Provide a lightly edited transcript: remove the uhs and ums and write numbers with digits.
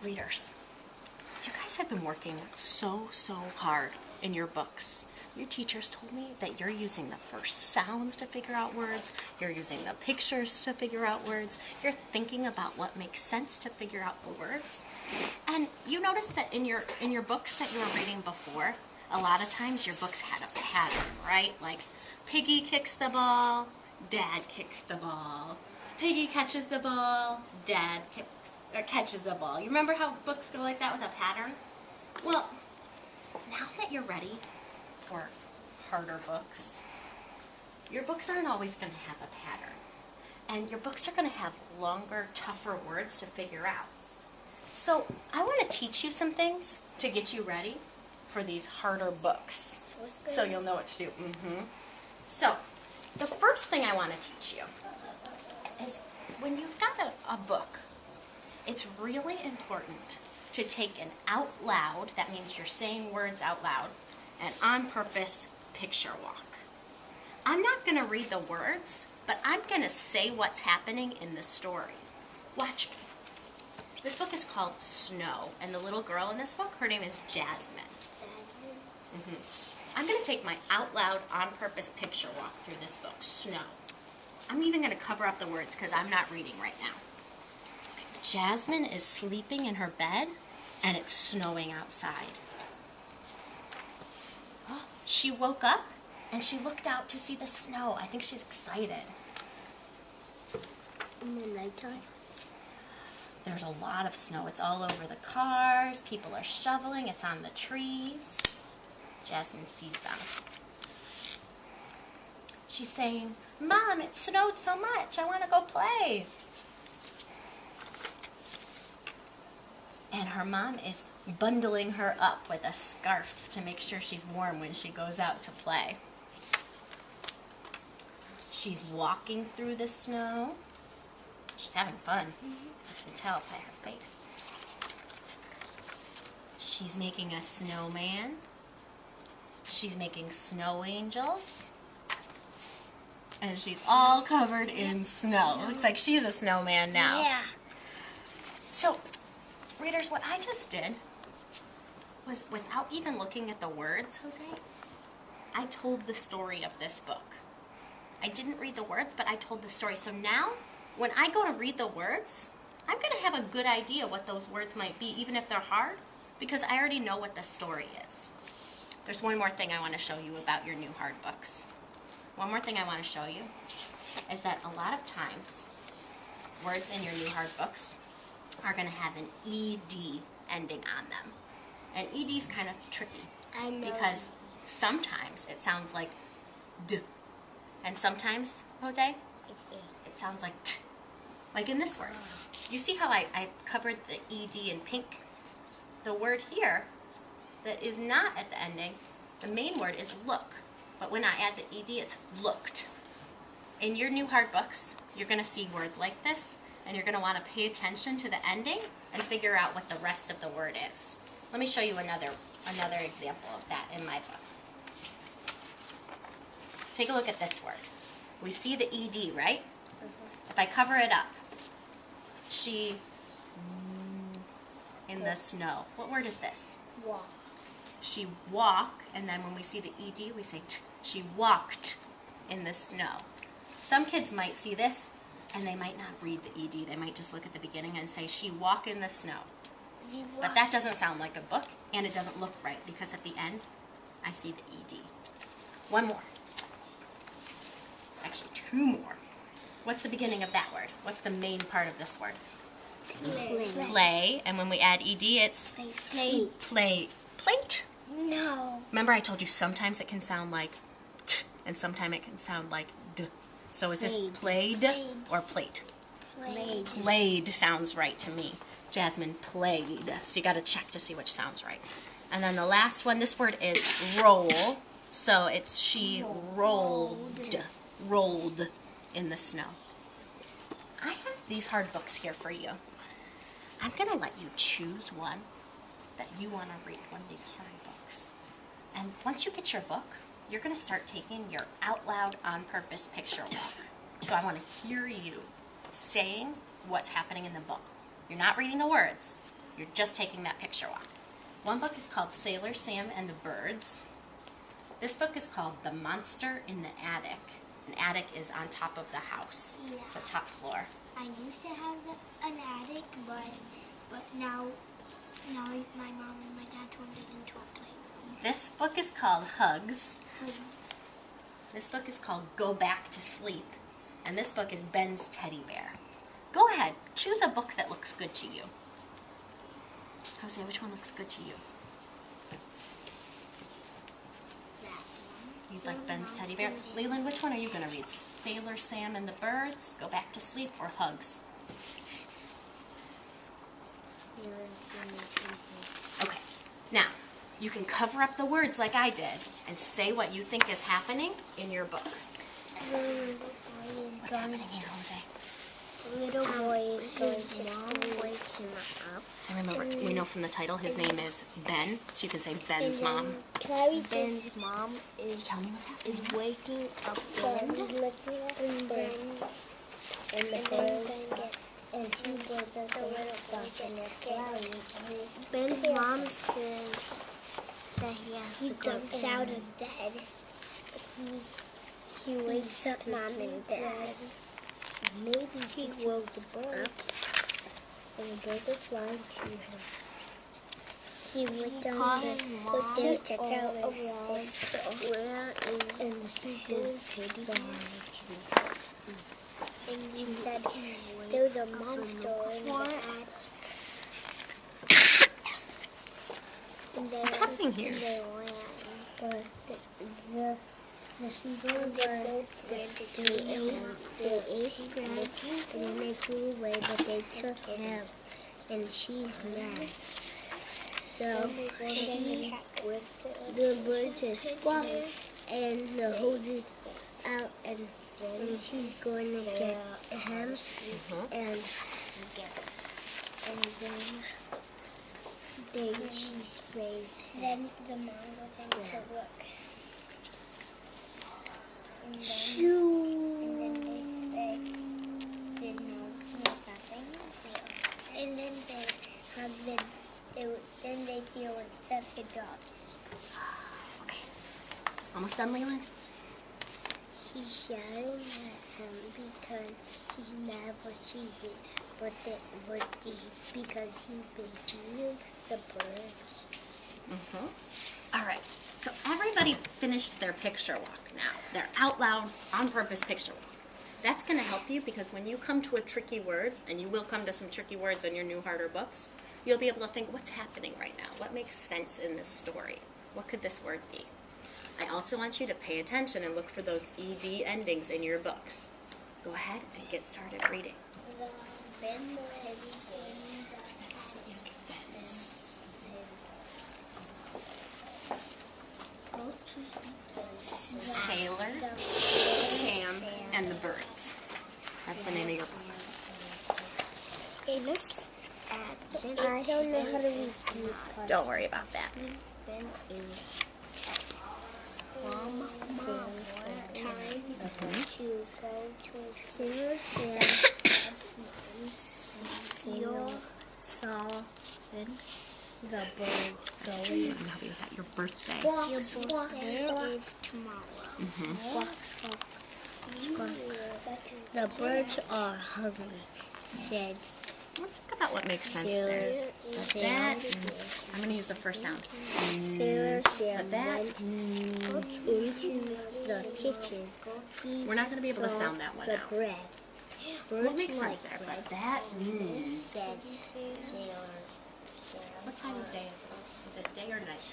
Readers, you guys have been working so hard in your books. Your teachers told me that you're using the first sounds to figure out words, you're using the pictures to figure out words, you're thinking about what makes sense to figure out the words. And you noticed that in your books that you were reading before, a lot of times your books had a pattern, right? Like Piggy kicks the ball, Dad kicks the ball. Piggy catches the ball, Dad catches the ball. You remember how books go like that with a pattern? Well, now that you're ready for harder books, your books aren't always going to have a pattern. And your books are going to have longer, tougher words to figure out. So I want to teach you some things to get you ready for these harder books. So you'll know what to do. So the first thing I want to teach you is when you've got a book, it's really important to take an out loud, that means you're saying words out loud, and on purpose picture walk. I'm not going to read the words, but I'm going to say what's happening in the story. Watch me. This book is called Snow, and the little girl in this book, her name is Jasmine. I'm going to take my out loud, on purpose picture walk through this book, Snow. I'm even going to cover up the words because I'm not reading right now. Jasmine is sleeping in her bed, and it's snowing outside. Oh, she woke up, and she looked out to see the snow. I think she's excited. In the nighttime? There's a lot of snow. It's all over the cars. People are shoveling. It's on the trees. Jasmine sees them. She's saying, "Mom, it snowed so much. I want to go play." And her mom is bundling her up with a scarf to make sure she's warm when she goes out to play. She's walking through the snow. She's having fun. I can tell by her face. She's making a snowman. She's making snow angels. And she's all covered in snow. Looks like she's a snowman now. Yeah. So, readers, what I just did was, without even looking at the words, Jose, I told the story of this book. I didn't read the words, but I told the story. So now, when I go to read the words, I'm going to have a good idea what those words might be, even if they're hard, because I already know what the story is. There's one more thing I want to show you about your new hard books. One more thing I want to show you is that a lot of times, words in your new hard books are going to have an ED ending on them. And ED is kind of tricky. I know. Because sometimes it sounds like D. And sometimes, Jose, It's it sounds like T. Like in this word. You see how I covered the ED in pink? The word here that is not at the ending, the main word is look. But when I add the ED, it's looked. In your new hard books, you're going to see words like this, and you're going to want to pay attention to the ending and figure out what the rest of the word is. Let me show you another example of that in my book. Take a look at this word. We see the ED, right? If I cover it up, she in the snow. What word is this? walk. She walk, and then when we see the ED, we say t. She walked in the snow. Some kids might see this, and they might not read the ED. They might just look at the beginning and say, she walk in the snow. But that doesn't sound like a book, and it doesn't look right, because at the end, I see the ED. One more. Actually, two more. What's the beginning of that word? What's the main part of this word? Play. Play, and when we add ED, it's Plate. play. Plate? No. Remember I told you sometimes it can sound like t, and sometimes it can sound like d. So is this Played. played or plate? Played. Played sounds right to me. Jasmine played. So you got to check to see which sounds right. And then the last one, this word is roll. So it's she rolled in the snow. I have these hard books here for you. I'm going to let you choose one that you want to read, one of these hard books. And once you get your book, you're going to start taking your out loud on purpose picture walk. So I want to hear you saying what's happening in the book. You're not reading the words, You're just taking that picture walk. One book is called Sailor Sam and the Birds. This book is called The Monster in the Attic. An attic is on top of the house. Yeah. It's a top floor. I used to have an attic, but now my mom and my dad turned it into a playroom. This book is called Hugs. This book is called Go Back to Sleep. And this book is Ben's Teddy Bear. Go ahead, choose a book that looks good to you. Jose, which one looks good to you? You'd like Ben's Teddy Bear? Leland, which one are you going to read? Sailor Sam and the Birds, Go Back to Sleep, or Hugs? Okay, now, you can cover up the words like I did and say what you think is happening in your book. What's happening here, Jose? Little boy his mom wake him up. I remember, we know from the title, his name is Ben, so you can say Ben's mom. Ben's mom is Tell me what's happening. waking up Ben, and the birds and two birds are stuck and they're flying. Ben's mom says that he has to go out of bed. He wakes up mom and dad. Maybe he woke the bird, and the bird is flying to him. He went down to tell his sister where is and she goes teddy bear. And he said there's a monster in the attic. What's happening here? But the seagulls they ate bread and then they flew away, but they took him, and she's mad. So the birds is squawk and the hose is out, and she's going to get him, and then she sprays him. Then the mom goes in to look. And then they say, did nothing. And then they have then they feel such a dog. Okay. Almost done, Leland? He's shouting at him because he's mad what she did, because he's been feeding the birds. All right. So everybody finished their picture walk now. Their out loud, on purpose picture walk. That's going to help you because when you come to a tricky word, and you will come to some tricky words in your new harder books, you'll be able to think, what's happening right now? What makes sense in this story? What could this word be? I also want you to pay attention and look for those ED endings in your books. Go ahead and get started reading. Sailor, Sam, and the Birds. That's the name of your book. I don't know how to read these parts. Don't worry about that. Then is time to go to Sailor Sam saw the bird going. I'm helping you with that. Your birthday. Your birthday is tomorrow. Squawk, squawk, squawk. The birds are hungry, said Let's think about what makes sense there. Sailor That, Sam. I'm going to use the first sound. Sailor Sam That, went into the kitchen. we're not going to be able to sound that one the out. bread. What Birds makes like sense there? bread, But that, said Sailor Sam. what time of day is it? Is it day or night?